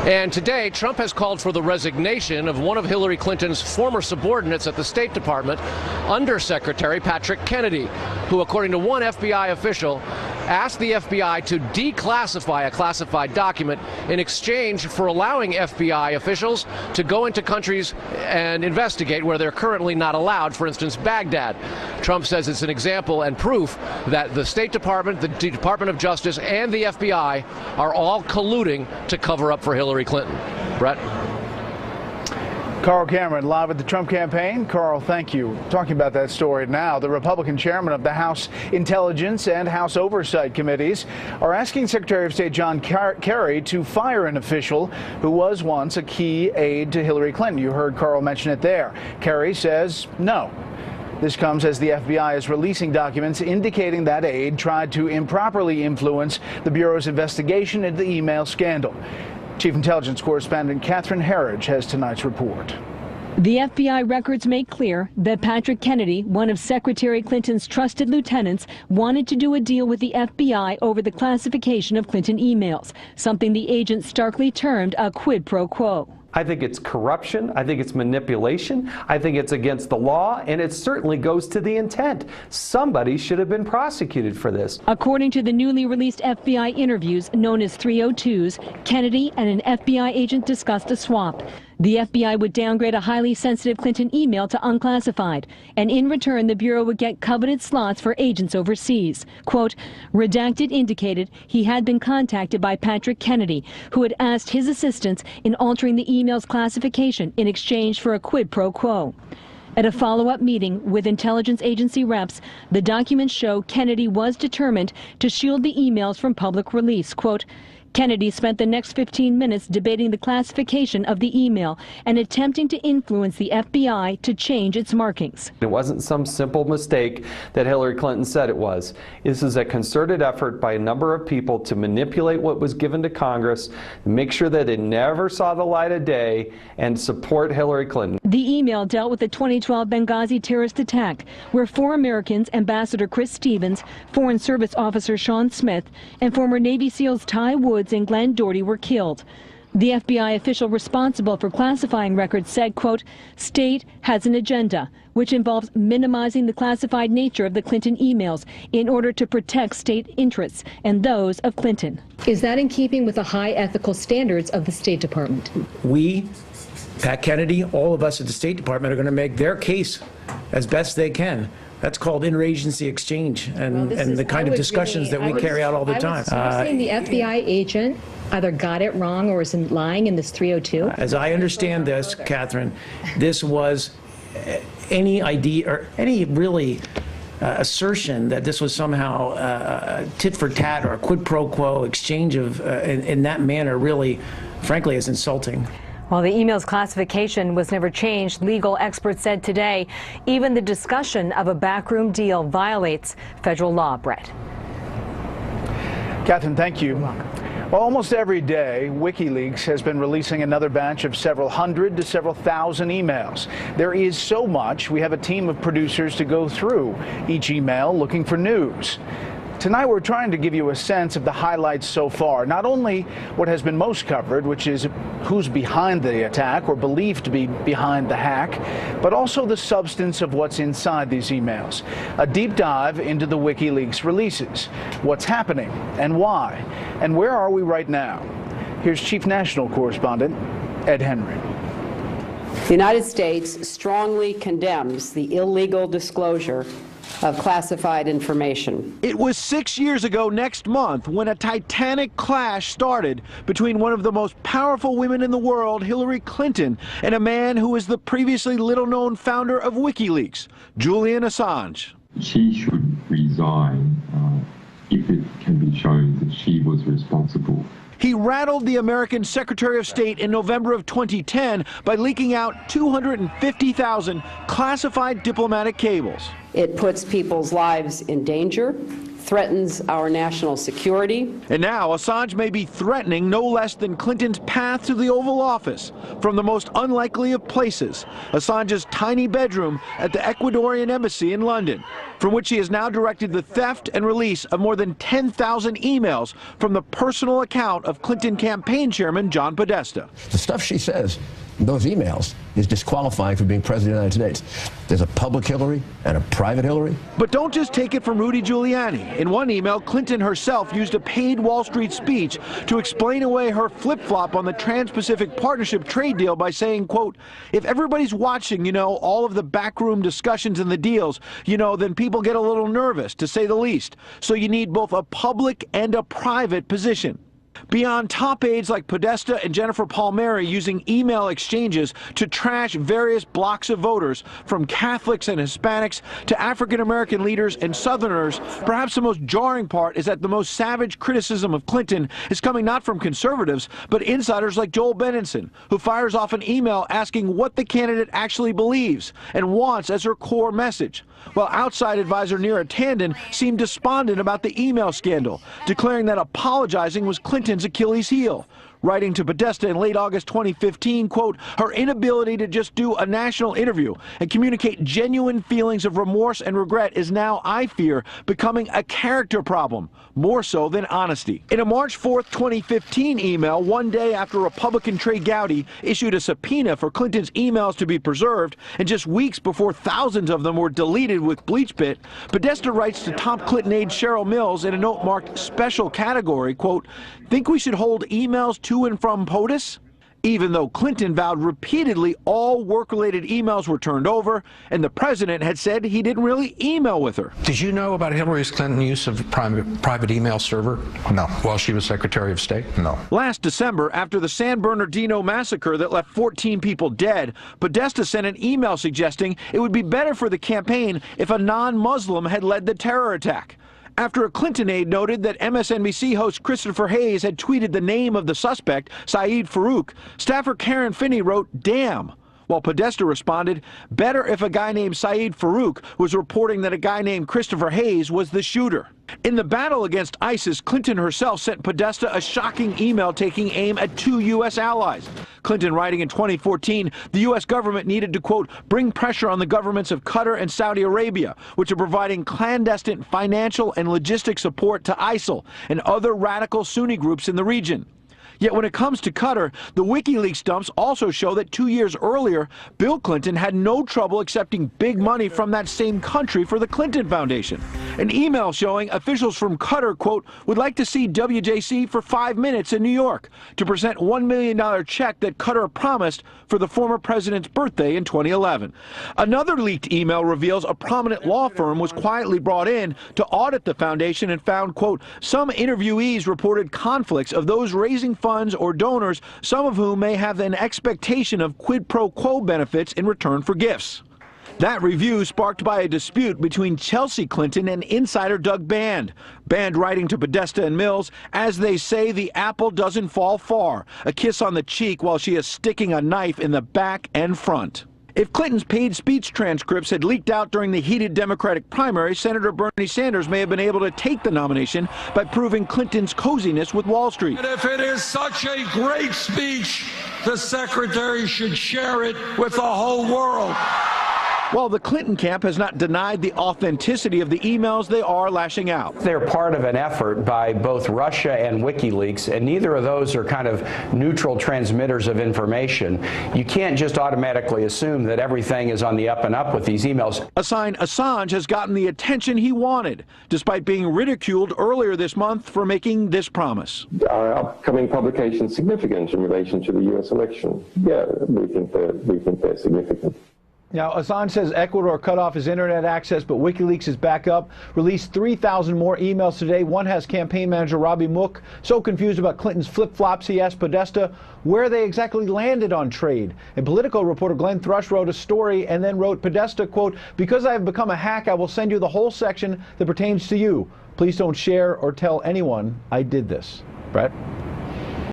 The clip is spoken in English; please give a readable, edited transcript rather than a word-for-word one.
And today, Trump has called for the resignation of one of Hillary Clinton's former subordinates at the State Department, Undersecretary Patrick Kennedy, who, according to one FBI official, asked the FBI to declassify a classified document in exchange for allowing FBI officials to go into countries and investigate where they're currently not allowed, for instance, Baghdad. Trump says it's an example and proof that the State Department, the Department of Justice, and the FBI are all colluding to cover up for Hillary Clinton. Brett? Carl Cameron, live at the Trump campaign. Carl, thank you. Talking about that story now, the Republican chairman of the House Intelligence and House Oversight Committees are asking Secretary of State John Kerry to fire an official who was once a key aide to Hillary Clinton. You heard Carl mention it there. Kerry says no. This comes as the FBI is releasing documents indicating that aide tried to improperly influence the Bureau's investigation into the email scandal. Chief Intelligence Correspondent Catherine Herridge has tonight's report. The FBI records make clear that Patrick Kennedy, one of Secretary Clinton's trusted lieutenants, wanted to do a deal with the FBI over the classification of Clinton emails, something the agent starkly termed a quid pro quo. I think it's corruption. I think it's manipulation. I think it's against the law, and it certainly goes to the intent. Somebody should have been prosecuted for this. According to the newly released FBI interviews known as 302s, Kennedy and an FBI agent discussed a swap. The FBI would downgrade a highly sensitive Clinton email to unclassified, and in return the Bureau would get coveted slots for agents overseas. Quote, redacted indicated he had been contacted by Patrick Kennedy, who had asked his assistance in altering the email's classification in exchange for a quid pro quo. At a follow-up meeting with intelligence agency reps, the documents show Kennedy was determined to shield the emails from public release. Quote, Kennedy spent the next 15 minutes debating the classification of the email and attempting to influence the FBI to change its markings. It wasn't some simple mistake that Hillary Clinton said it was. This is a concerted effort by a number of people to manipulate what was given to Congress, make sure that it never saw the light of day, and support Hillary Clinton. The email dealt with the 2012 Benghazi terrorist attack, where 4 Americans, Ambassador Chris Stevens, Foreign Service Officer Sean Smith, and former Navy SEALs Ty Woods and Glenn Doherty were killed. The FBI official responsible for classifying records said, quote, state has an agenda, which involves minimizing the classified nature of the Clinton emails in order to protect state interests and those of Clinton. Is that in keeping with the high ethical standards of the State Department? We, Pat Kennedy, all of us at the State Department are going to make their case as best they can. That's called interagency exchange and the kind of discussions that we carry out all the time. You're saying the FBI agent either got it wrong or is lying in this 302? As I understand this, Catherine, this was any idea or any really assertion that this was somehow tit for tat or a quid pro quo exchange of in that manner really, frankly, is insulting. While the email's classification was never changed, legal experts said today even the discussion of a backroom deal violates federal law. Brett. Catherine, thank you. Well, almost every day, WikiLeaks has been releasing another batch of several hundred to several thousand emails. There is so much, we have a team of producers to go through each email looking for news. Tonight, we're trying to give you a sense of the highlights so far, not only what has been most covered, which is who's behind the attack or believed to be behind the hack, but also the substance of what's inside these emails. A deep dive into the WikiLeaks releases, what's happening and why, and where are we right now? Here's Chief National Correspondent Ed Henry. The United States strongly condemns the illegal disclosure of classified information. It was 6 years ago next month when a titanic clash started between one of the most powerful women in the world, Hillary Clinton, and a man who is the previously little-known founder of WikiLeaks, Julian Assange. She should resign if it can be shown that she was responsible. He rattled the American Secretary of State in November of 2010 by leaking out 250,000 classified diplomatic cables. It puts people's lives in danger, threatens our national security. And now Assange may be threatening no less than Clinton's path to the Oval Office from the most unlikely of places, Assange's tiny bedroom at the Ecuadorian embassy in London, from which he has now directed the theft and release of more than 10,000 emails from the personal account of Clinton campaign chairman John Podesta. The stuff she says in those emails is disqualifying for being president of the United States. There's a public Hillary and a private Hillary. But don't just take it from Rudy Giuliani. In one email, Clinton herself used a paid Wall Street speech to explain away her flip-flop on the Trans-Pacific Partnership trade deal by saying, quote, if everybody's watching, all of the backroom discussions and the deals, then people get a little nervous, to say the least. So you need both a public and a private position. Beyond top aides like Podesta and Jennifer Palmieri using email exchanges to trash various blocks of voters, from Catholics and Hispanics to African-American leaders and Southerners, perhaps the most jarring part is that the most savage criticism of Clinton is coming not from conservatives, but insiders like Joel Benenson, who fires off an email asking what the candidate actually believes and wants as her core message, while outside advisor Neera Tanden seemed despondent about the email scandal, declaring that apologizing was Clinton's Achilles heel. Writing to Podesta in late August 2015, quote, her inability to just do a national interview and communicate genuine feelings of remorse and regret is now, I fear, becoming a character problem, more so than honesty. In a March 4th, 2015 email, one day after Republican Trey Gowdy issued a subpoena for Clinton's emails to be preserved, and just weeks before thousands of them were deleted with BleachBit, Podesta writes to top Clinton aide Cheryl Mills in a note marked special category, quote, think we should hold emails to and from POTUS? Even though Clinton vowed repeatedly all work-related emails were turned over, and the president had said he didn't really email with her. Did you know about Hillary Clinton's use of private email server? No. While she was Secretary of State? No. Last December, after the San Bernardino massacre that left 14 people dead, Podesta sent an email suggesting it would be better for the campaign if a non-Muslim had led the terror attack. After a Clinton aide noted that MSNBC host Christopher Hayes had tweeted the name of the suspect, Saeed Farouk, staffer Karen Finney wrote, damn, while Podesta responded, better if a guy named Saeed Farouk was reporting that a guy named Christopher Hayes was the shooter. In the battle against ISIS, Clinton herself sent Podesta a shocking email taking aim at 2 U.S. allies. Clinton writing in 2014, the U.S. government needed to, quote, bring pressure on the governments of Qatar and Saudi Arabia, which are providing clandestine financial and logistic support to ISIL and other radical Sunni groups in the region. Yet when it comes to Qatar, the WikiLeaks dumps also show that 2 years earlier, Bill Clinton had no trouble accepting big money from that same country for the Clinton Foundation. An email showing officials from Qatar, quote, would like to see WJC for 5 minutes in New York to present $1 million check that Qatar promised for the former president's birthday in 2011. Another leaked email reveals a prominent law firm was quietly brought in to audit the foundation and found, quote, some interviewees reported conflicts of those raising funds or donors, some of whom may have an expectation of quid pro quo benefits in return for gifts. That review sparked by a dispute between Chelsea Clinton and insider Doug Band. Band writing to Podesta and Mills, as they say, the apple doesn't fall far, a kiss on the cheek while she is sticking a knife in the back and front. If Clinton's paid speech transcripts had leaked out during the heated Democratic primary, Senator Bernie Sanders may have been able to take the nomination by proving Clinton's coziness with Wall Street. And if it is such a great speech, the secretary should share it with the whole world. While the Clinton camp has not denied the authenticity of the emails, they are lashing out. They're part of an effort by both Russia and WikiLeaks, and neither of those are kind of neutral transmitters of information. You can't just automatically assume that everything is on the up and up with these emails. A sign Assange has gotten the attention he wanted, despite being ridiculed earlier this month for making this promise. Are upcoming publications significant in relation to the U.S. election? Yeah, we think they're significant. Now, Assange says Ecuador cut off his internet access, but WikiLeaks is back up. Released 3,000 more emails today. One has campaign manager Robbie Mook so confused about Clinton's flip-flops, he asked Podesta where they exactly landed on trade. And Politico reporter Glenn Thrush wrote a story and then wrote, Podesta, quote, because I have become a hack, I will send you the whole section that pertains to you. Please don't share or tell anyone I did this. Brett?